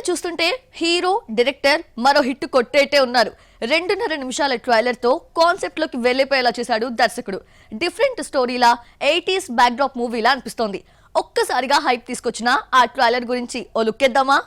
Trailer చూస్తుంటే hero director మరో hit కొట్టేటే ఉన్నారు. 2.5 నిమిషాల ట్రైలర్ తో కాన్సెప్ట్ లోకి వెళ్లిపోయేలా చేశాడు దర్శకుడు. డిఫరెంట్ స్టోరీలా 80s బ్యాక్డ్రాప్ మూవీలా అనిపిస్తోంది. ఒక్కసారిగా హైప్ తీసుకొచ్చిన ఆ ట్రైలర్ గురించి ఓ లుక్ ఇద్దామా?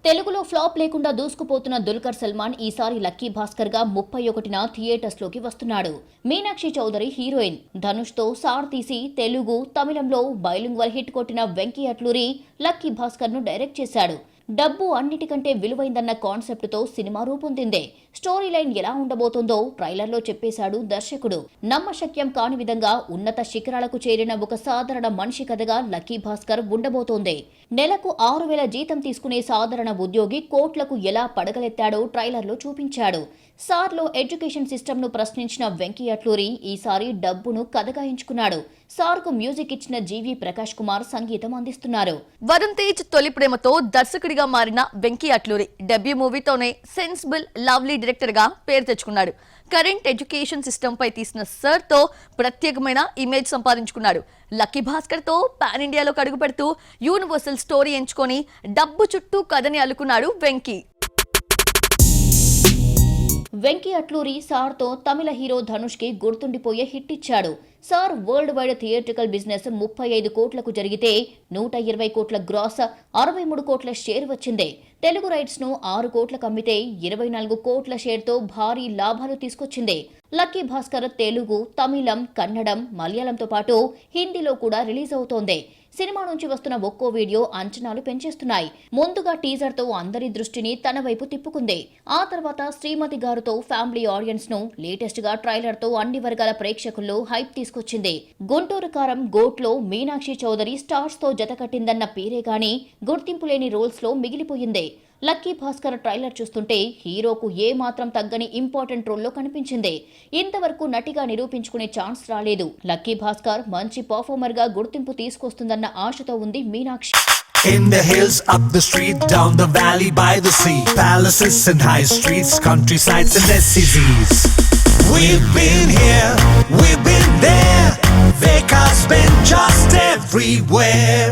తెలుగులో ఫ్లాప్ లేకుండా దూసుకుపోతున్న దుల్కర్ సల్మాన్ ఈసారి లక్కీ భాస్కర్ గా 31న థియేటర్స్ లోకి వస్తున్నాడు. మీనాక్షి చౌదరి హీరోయిన్. ధనుష్ తో సార్ తీసి తెలుగు, తమిళంలో బైలింగ్వల్ హిట్ కొట్టిన వెంకీ అట్లూరి లక్కీ భాస్కర్ ను డైరెక్ట్ చేశాడు. డబ్బు అన్నిటికంటే విలువైందన్న కాన్సెప్ట్ తో సినిమా రూపొందింది. స్టోరీ లైన్ ఎలా ఉండబోతోందో ట్రైలర్ లో చెప్పేశాడు దర్శకుడు. నమ్మశక్యం కాని విధంగా ఉన్నత శిఖరాలకు చేరిన ఒక సాధారణ మనిషి కథగా లక్కీ భాస్కర్ ఉండబోతోంది. నెలకు 6,000 జీతం తీసుకునే సాధారణ ఉద్యోగి కోట్లకు ఎలా పడగలెత్తాడో ట్రైలర్ లో చూపించాడు. సార్ లో ఎడ్యుకేషన్ సిస్టమ్ ను ప్రశ్నించిన వెంకీ అట్లూరి ఈసారి డబ్బును కథగా ఎంచుకున్నాడు. సార్ కు మ్యూజిక్ ఇచ్చిన జీవి ప్రకాష్ కుమార్ సంగీతం అందిస్తున్నారు. వరుణ్ తేజ్ తొలి ప్రేమతో దర్శకుడిగా మారిన వెంకీ అట్లూరి డెబ్యూ మూవీతోనే సెన్సిబుల్, లవ్లీ డైరెక్టర్ గా పేరు తెచ్చుకున్నాడు. కరెంట్ ఎడ్యుకేషన్ సిస్టమ్ పై తీసిన సర్ తో ప్రత్యేకమైన ఇమేజ్ సంపాదించుకున్నాడు. లక్కీ భాస్కర్ తో పాన్ ఇండియాలోకి అడుగు పెడుతూ యూనివర్సల్ స్టోరీ ఎంచుకొని డబ్బు చుట్టూ కథని అల్లుకున్నాడు వెంకీ. వెంకీ అట్లూరి సార్ తో తమిళ హీరో ధనుష్ కి గుర్తుండిపోయే హిట్ ఇచ్చాడు. Sir world wide theatrical business 35 కోట్లకు జరిగితే 120 కోట్ల గ్రాస్, 63 కోట్ల షేర్ వచ్చింది. తెలుగు రైట్స్ ను 6 కోట్లకు అమ్మితే 24 కోట్ల షేర్ తో భారీ లాభాలు తీసుకొచ్చింది. లక్కీ భాస్కర్ తెలుగు, తమిళం, కన్నడం, మలయాళంతో పాటు హిందీలో కూడా రిలీజ్ అవుతోంది. సినిమా నుంచి వస్తున్న ఒక్కో వీడియో అంచనాలు పెంచేస్తున్నాయి. ముందుగా టీజర్ తో అందరి దృష్టిని తన వైపు తిప్పుకుంది. ఆ తర్వాత శ్రీమతి గారితో ఫ్యామిలీ ఆడియన్స్ ను, లేటెస్ట్ గా ట్రైలర్ తో అన్ని వర్గాల ప్రేక్షకుల్లో హైప్ తీసుకొచ్చింది. గుంటూరు కారం గోట్ లో మీనాక్షి చౌదరి స్టార్స్ తో జత కట్టిందన్న పేరే గాని గుర్తింపు లేని రోల్స్ లో మిగిలిపోయింది. లక్కీ భాస్కర్ ట్రైలర్ చూస్తుంటే హీరోకు ఏ మాత్రం తగ్గని ఇంపార్టెంట్ రోల్లో కనిపించింది. ఇంతవరకు నటిగా నిరూపించుకునే ఛాన్స్ రాలేదు. లక్కీ భాస్కర్ మంచి పర్ఫార్మర్ గా గుర్తింపు తీసుకొస్తుందన్న ఆశతో ఉంది Meenakshi. In the hills, up the street, down the valley, by the sea, palaces and high streets, countrysides and SCZs. We've been here, we've been there, Veka's been just everywhere.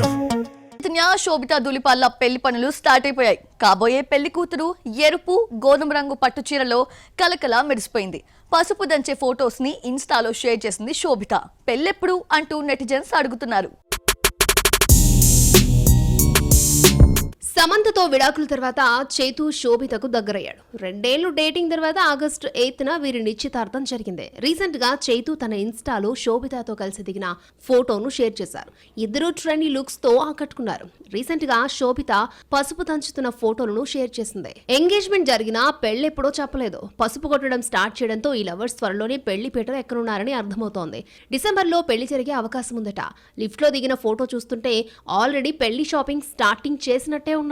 Sobhita Dhulipala పెళ్లి పనులు start అయిపోయాయి. కాబోయే పెళ్లి కూతురు ఎరుపు, గోధుమ రంగు పట్టు చీరలో కలకలా మెరిసిపోయింది. పసుపు దంచే ఫొటోస్ ని ఇన్స్టాలో షేర్ చేసింది శోభిత. పెళ్ళెప్పుడు అంటూ నెటిజన్స్ అడుగుతున్నారు. సమంతతో విడాకుల తర్వాత చైతూ శోభితకు దగ్గరయ్యాడు. 2 ఏళ్లు డేటింగ్ తర్వాత ఆగస్టు 8న వీరి నిశ్చితార్థం జరిగింది. రీసెంట్ గా చైతూ తన ఇన్స్టాలో శోభితతో కలిసి దిగిన ఫోటోను షేర్ చేశారు. ఇద్దరు ట్రెండీ లుక్స్ తో ఆకట్టుకున్నారు. రీసెంట్ గా శోభిత పసుపు దంచుతున్న ఫోటోలను షేర్ చేసింది. ఎంగేజ్మెంట్ జరిగినా పెళ్లెప్పుడో చెప్పలేదు. పసుపు కొట్టడం స్టార్ట్ చేయడంతో ఈ లవర్స్ త్వరలోనే పెళ్లి పీటలు ఎక్కనున్నారని అర్థమవుతోంది. డిసెంబర్ లో పెళ్లి జరిగే అవకాశం ఉందట. లిఫ్ట్ లో దిగిన ఫోటో చూస్తుంటే ఆల్రెడీ పెళ్లి షాపింగ్ స్టార్టింగ్ చేసినట్టే ఉన్నారు.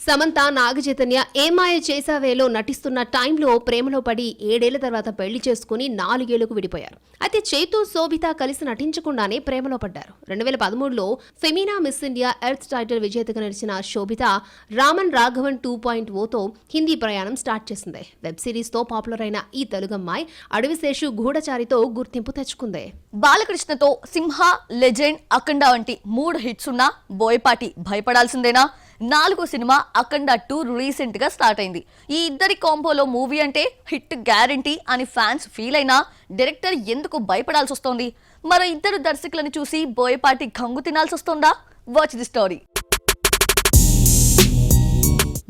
సమంత, నాగ చైతన్య ఏమాయ చేసావేలో నటిస్తున్న టైంలో ప్రేమలో పడి 7 ఏళ్ల తర్వాత పెళ్లి చేసుకుని 4 ఏళ్లకు విడిపోయారు. అయితే చైతూ, శోభిత కలిసి నటించకుండానే ప్రేమలో పడ్డారు. 2013లో Femina Miss India Earth title విజేతగా నిలిచిన శోభిత రామన్ రాఘవన్ 2.0తో హిందీ ప్రయాణం స్టార్ట్ చేసింది. వెబ్ సిరీస్ తో పాపులర్ అయిన ఈ తెలుగమ్మాయి అడవిశేషు గూఢచారితో గుర్తింపు తెచ్చుకుంది. బాలకృష్ణతో సింహ, లెజెండ్, అఖండ వంటి 3 హిట్స్ ఉన్న బోయపాటి భయపడాల్సిందేనా? 4వ సినిమా అఖండ 2 రీసెంట్ గా స్టార్ట్ అయింది. ఈ ఇద్దరి కాంబోలో మూవీ అంటే హిట్ గ్యారంటీ అని ఫ్యాన్స్ ఫీల్ అయినా డైరెక్టర్ ఎందుకు భయపడాల్సి వస్తోంది? మరో ఇద్దరు దర్శకులను చూసి బోయపాటి గంగు తినాల్సి వస్తోందా? Watch the story.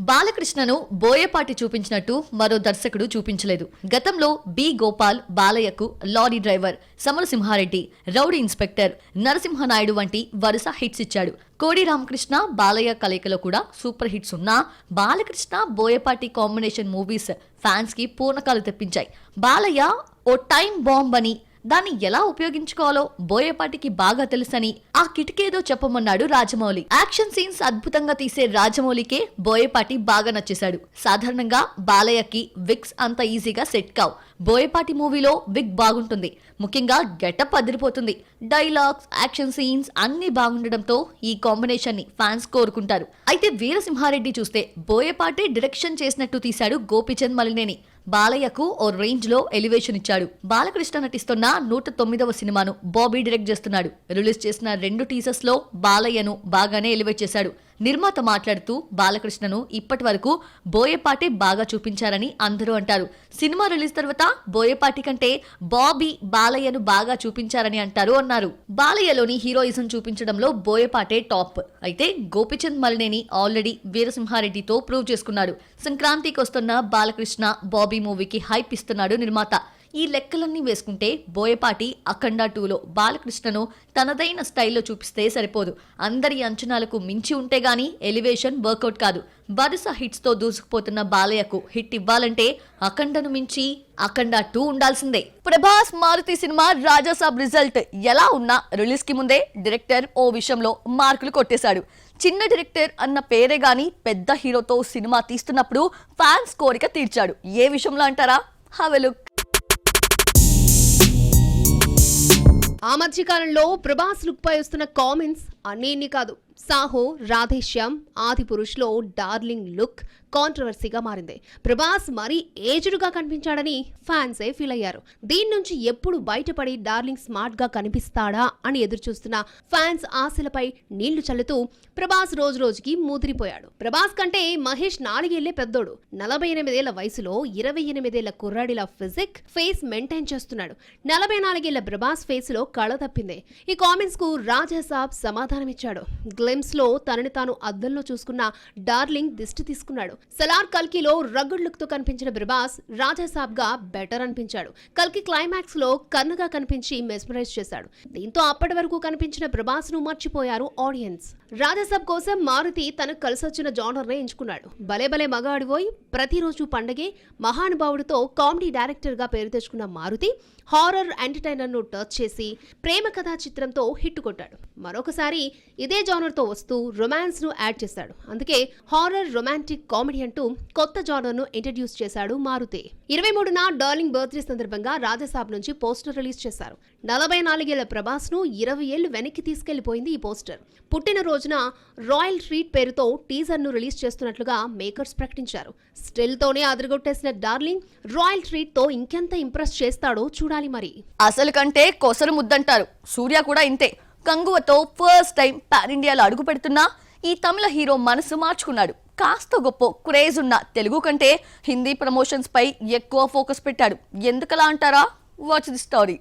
బాలకృష్ణను బోయపాటి చూపించినట్టు మరో దర్శకుడు చూపించలేదు. గతంలో బి గోపాల్ బాలయ్యకు lorry driver, Samarasimha Reddy, rowdy inspector, Narasimha Naidu వంటి వరుస హిట్స్ ఇచ్చాడు. కోడి రామకృష్ణ, బాలయ్య కలయికలో కూడా సూపర్ హిట్స్ ఉన్నా Balakrishna Boyapati combination movies fans కి పూర్ణకాలు తెప్పించాయి. బాలయ్య ఓ టైం బాంబ్ అని, దాన్ని ఎలా ఉపయోగించుకోవాలో బోయపాటికి బాగా తెలుసని ఆ కిటికేదో చెప్పమన్నాడు రాజమౌళి. యాక్షన్ సీన్స్ అద్భుతంగా తీసే రాజమౌళికే బోయపాటి బాగా నచ్చేశాడు. సాధారణంగా బాలయ్యకి విగ్స్ అంత ఈజీగా సెట్ కావు. బోయపాటి మూవీలో విగ్ బాగుంటుంది. ముఖ్యంగా గెటప్ అదిరిపోతుంది. డైలాగ్స్, యాక్షన్ సీన్స్ అన్ని బాగుండడంతో ఈ కాంబినేషన్ ని ఫ్యాన్స్ కోరుకుంటారు. అయితే వీరసింహారెడ్డి చూస్తే బోయపాటి డైరెక్షన్ చేసినట్టు తీశాడు గోపీచంద్ మలినేని. బాలయ్యకు ఓ రేంజ్ లో ఎలివేషన్ ఇచ్చాడు. బాలకృష్ణ నటిస్తున్న 109వ సినిమాను బాబీ డైరెక్ట్ చేస్తున్నాడు. రిలీజ్ చేసిన 2 టీజర్స్ లో బాలయ్యను బాగానే ఎలివేట్ చేశాడు. నిర్మాత మాట్లాడుతూ బాలకృష్ణను ఇప్పటి వరకు బోయపాటి బాగా చూపించారని అందరూ అంటారు. సినిమా రిలీజ్ తర్వాత బోయపాటి కంటే బాబీ బాలయ్యను బాగా చూపించారని అంటారు అన్నారు. బాలయ్యలోని హీరోయిజం చూపించడంలో బోయపాటే టాప్. అయితే గోపిచంద్ మలినేని ఆల్రెడీ వీరసింహారెడ్డితో ప్రూవ్ చేసుకున్నాడు. సంక్రాంతికి వస్తున్న బాలకృష్ణ బాబీ మూవీకి హైప్ ఇస్తున్నాడు నిర్మాత. ఈ లెక్కలన్నీ వేసుకుంటే బోయపాటి అఖండ 2లో బాలకృష్ణను తనదైన స్టైల్లో చూపిస్తే సరిపోదు. అందరి అంచనాలకు మించి ఉంటే గానీ ఎలివేషన్ వర్కౌట్ కాదు. వరుస హిట్స్ తో దూసుకుపోతున్న బాలయ్యకు హిట్ ఇవ్వాలంటే అఖండను మించి అఖండ 2 ఉండాల్సిందే. ప్రభాస్ మారుతి సినిమా రాజాసాబ్ రిజల్ట్ ఎలా ఉన్నా రిలీజ్ కి ముందే డైరెక్టర్ ఓ విషయంలో మార్కులు కొట్టేశాడు. చిన్న డైరెక్టర్ అన్న పేరే గానీ పెద్ద హీరోతో సినిమా తీస్తున్నప్పుడు ఫ్యాన్స్ కోరిక తీర్చాడు. ఏ విషయంలో అంటారా? Have a look. ఆ మధ్య కాలంలో ప్రభాస్ లుక్ పై వస్తున్న కామెంట్స్ అన్నీ కాదు. సాహో, రాధేశ్యామ్, ఆది పురుష్లో డార్లింగ్ లుక్ కాంట్రవర్సీగా మారింది. ప్రభాస్ మరీ ఏజ్డ్గా కనిపించాడని ఫ్యాన్సే ఫీల్ అయ్యారు. దీని నుంచి ఎప్పుడు బయటపడి డార్లింగ్ స్మార్ట్ గా కనిపిస్తాడా అని ఎదురుచూస్తున్న ఫ్యాన్స్ ఆశలపై నీళ్లు చల్లుతూ ప్రభాస్ రోజు రోజుకి ముదిరిపోయాడు. ప్రభాస్ కంటే మహేష్ 4 ఏళ్లే పెద్దోడు. 48 ఏళ్ల వయసులో 28 ఏళ్ల కుర్రాడిలా ఫిజిక్ ఫేస్ మెయింటైన్ చేస్తున్నాడు. 44 ఏళ్ల ప్రభాస్ ఫేస్ లో కళ తప్పింది. ఈ కామెంట్స్ కు రాజాసాబ్ సమాధానమిచ్చాడు. గ్లిమ్స్ లో తనని తాను అద్దంలో చూసుకున్న డార్లింగ్ దిష్టి తీసుకున్నాడు. సలార్ కల్కిలో రగ్గుడ్ లుక్ తో కనిపించిన ప్రభాస్ రాజాసాబ్ గా బెటర్ అనిపించాడు. కల్కి క్లైమాక్స్ లో కన్నుగా కనిపించి మెస్మరైజ్ చేశాడు. దీంతో అప్పటి వరకు కనిపించిన ప్రభాస్ ను మర్చిపోయారు ఆడియన్స్. రాజాసాబ్ కోసం మారుతి తనకు కలిసొచ్చిన జానర్ నే ఎంచుకున్నాడు. భలే భలే మగాడిపోయి ప్రతిరోజు పండగే మహానుభావుడితో కామెడీ డైరెక్టర్ గా పేరు తెచ్చుకున్న మారుతి హారర్ ఎంటర్టైనర్ ను టచ్ చేసి ప్రేమ కథా చిత్రంతో హిట్ కొట్టాడు. మరొకసారి ఇదే జానర్ తో వస్తూ రొమాన్స్ ను యాడ్ చేశాడు. అందుకే హారర్ రొమాంటిక్ కామెడీ అంటూ కొత్త జానర్ ను ఇంట్రడ్యూస్ చేశాడు మారుతి. 23న డార్లింగ్ బర్త్డే సందర్భంగా రాజాసాబ్ నుంచి పోస్టర్ రిలీజ్ చేశారు. 44 ఏళ్ల ప్రభాస్ ను 20 ఏళ్లు వెనక్కి తీసుకెళ్లిపోయింది ఈ పోస్టర్. పుట్టిన రోజున రాయల్ ట్రీట్ పేరుతో టీజర్ ను రిలీజ్ చేస్తున్నట్లుగా మేకర్స్ ప్రకటించారు. స్టిల్ తోనే అదరగొట్టేసిన డార్లింగ్ రాయల్ ట్రీట్ తో ఇంకెంత ఇంప్రెస్ చేస్తాడో చూడాలి మరి. అసలు కంటే కొసరు ముద్దంటారు. సూర్య కూడా ఇంతే. కంగువతో ఫస్ట్ టైం పాన్ ఇండియాలో అడుగు పెడుతున్నా ఈ తమిళ హీరో మనసు మార్చుకున్నాడు. కాస్త గొప్ప క్రేజ్ ఉన్న తెలుగు కంటే హిందీ ప్రమోషన్స్ పై ఎక్కువ ఫోకస్ పెట్టాడు. ఎందుకలా అంటారా? Watch the story.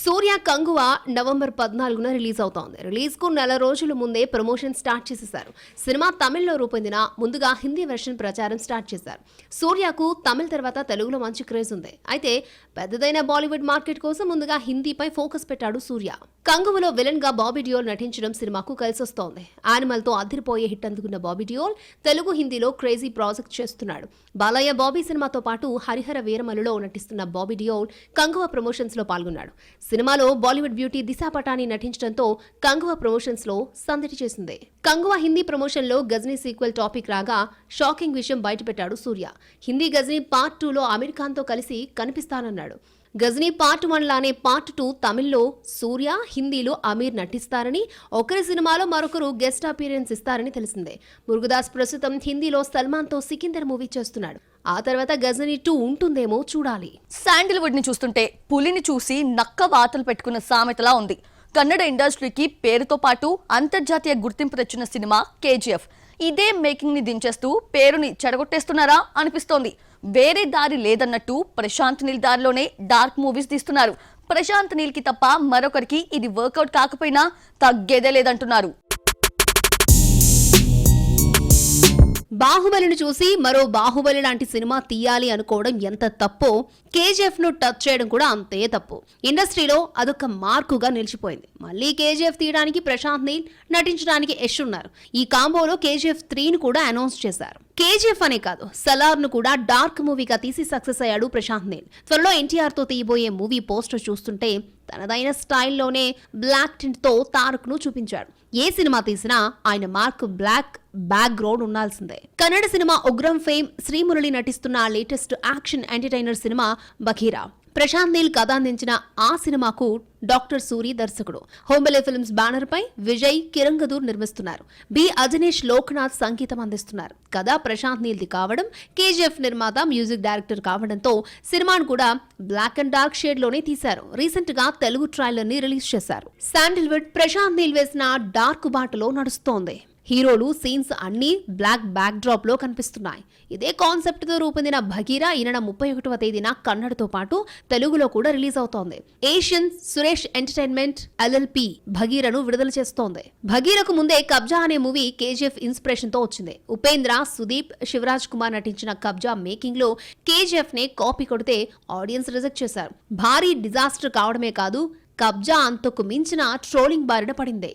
Suriya Kanguva November 14న రిలీజ్ అవుతోంది. రిలీజ్ కు 4 రోజుల ముందే ప్రమోషన్ స్టార్ట్ చేసేశారు. సినిమా తమిళ్లో రూపొందిన ముందుగా హిందీ వెర్షన్ ప్రచారం స్టార్ట్ చేశారు. సూర్యకు తమిళ తర్వాత తెలుగులో మంచి క్రేజ్ ఉంది. అయితే పెద్దదైన బాలీవుడ్ మార్కెట్ కోసం ముందుగా హిందీపై ఫోకస్ పెట్టాడు సూర్య. కంగువలో విలన్ గా బాబీ డియోల్ నటించడం సినిమాకు కలిసొస్తోంది. యానిమల్ తో అదిరిపోయే హిట్ అందుకున్న బాబీ డియోల్ తెలుగు హిందీలో క్రేజీ ప్రాజెక్ట్ చేస్తున్నాడు. బాలయ్య బాబీ సినిమాతో పాటు హరిహర వీరమలులో నటిస్తున్న బాబీ డియోల్ కంగువ ప్రమోషన్స్ లో పాల్గొన్నాడు. సినిమాలో బాలీవుడ్ బ్యూటీ దిశా పటాని నటించడంతో కంగువ ప్రమోషన్స్ లో సందడి చేసింది. కంగువ హిందీ ప్రమోషన్ లో గజనీ సీక్వెల్ టాపిక్ రాగా షాకింగ్ విషయం బయటపెట్టాడు సూర్య. హిందీ గజనీ పార్ట్ 2లో అమీర్ ఖాన్ తో కలిసి కనిపిస్తానన్నాడు. గజనీ పార్ట్ 1 లానే పార్ట్ 2 తమిళ్లో సూర్య, హిందీలో అమీర్ నటిస్తారని, ఒకరి సినిమాలో మరొకరు గెస్ట్ అపీరెన్స్ ఇస్తారని తెలిసిందే. మురుగదాస్ ప్రస్తుతం హిందీలో సల్మాన్ తో సికిందర్ మూవీ చేస్తున్నాడు. ఆ తర్వాత గజనీ 2 ఉంటుందేమో చూడాలి. శాండిల్వుడ్ ని చూస్తుంటే పులిని చూసి నక్క వాతలు పెట్టుకున్న సామెతలా ఉంది. కన్నడ ఇండస్ట్రీకి పేరుతో పాటు అంతర్జాతీయ గుర్తింపు తెచ్చిన సినిమా KGF. ఇదే మేకింగ్ ని దించేస్తూ పేరుని చెడగొట్టేస్తున్నారా అనిపిస్తోంది. వేరే దారి లేదన్నట్టు ప్రశాంత్ నీల్ దారిలోనే డార్క్ మూవీస్ తీస్తున్నారు. ప్రశాంత్ నీల్ కి తప్ప మరొకరికి ఇది వర్కౌట్ కాకపోయినా తగ్గేదే లేదంటున్నారు. బాహుబలిని చూసి మరో బాహుబలి లాంటి సినిమా తీయాలి అనుకోవడం ఎంత తప్పో KGF ను టచ్ చేయడం కూడా అంతే తప్పు. ఇండస్ట్రీలో అదొక మార్కుగా నిలిచిపోయింది. మళ్ళీ KGF తీయడానికి ప్రశాంత్ నీల్, నటించడానికి యష్ ఉన్నారు. ఈ కాంబోలో KGF 3ను కూడా అనౌన్స్ చేశారు. KGF అనే కాదు, సలార్ ను కూడా డార్క్ మూవీగా తీసి సక్సెస్ అయ్యాడు ప్రశాంత్ నీల్. త్వరలో NTR తో తీయబోయే మూవీ పోస్టర్ చూస్తుంటే తనదైన స్టైల్లోనే బ్లాక్ టింట్ తో తారక్ ను చూపించాడు. ఏ సినిమా తీసినా ఆయన మార్క్ బ్లాక్ బ్యాక్ గ్రౌండ్ ఉండాల్సిందే. కన్నడ సినిమా ఉగ్రం ఫేమ్ శ్రీమురళి నటిస్తున్న latest action entertainer cinema Bagheera. Prashanth Neel కథ అందించిన ఆ సినిమాకు డాక్టర్ సూరి దర్శకుడు. హోంబలే ఫిల్మ్స్ బ్యానర్ పై విజయ్ కిరంగదూర్ నిర్మిస్తున్నారు. బి అజనీష్ లోక్నాథ్ సంగీతం అందిస్తున్నారు. కథ ప్రశాంత్ నీల్ది కావడం, కేజీఎఫ్ నిర్మాత మ్యూజిక్ డైరెక్టర్ కావడంతో సినిమాను కూడా బ్లాక్ అండ్ డార్క్ షేడ్ లోనే తీశారు. రీసెంట్ గా తెలుగు ట్రైలర్ ని రిలీజ్ చేశారు. శాండిల్వుడ్ ప్రశాంత్ నీల్ వేసిన డార్క్ బాటలో నడుస్తోంది. హీరోలు సీన్స్ అన్ని బ్లాక్ బ్యాక్ డ్రాప్ లో కనిపిస్తున్నాయి. ఇదే కాన్సెప్ట్ తో రూపొందిన భగీరా ఈ నెల 31వ తేదీన కన్నడతో పాటు తెలుగులో కూడా రిలీజ్ అవుతోంది. ఏషియన్ సురేష్ ఎంటర్టైన్మెంట్ LLP భగీరను విడుదల చేస్తోంది. భగీరకు ముందే కబ్జా అనే మూవీ కేజీఎఫ్ ఇన్స్పిరేషన్ తో వచ్చింది. ఉపేంద్ర, సుదీప్, శివరాజ్ కుమార్ నటించిన కబ్జా మేకింగ్ లో కేజీఎఫ్ నే కాపీ కొడితే ఆడియన్స్ రిజెక్ట్ చేశారు. భారీ డిజాస్టర్ కావడమే కాదు, కబ్జా అంతకు మించిన ట్రోలింగ్ బారిన పడింది.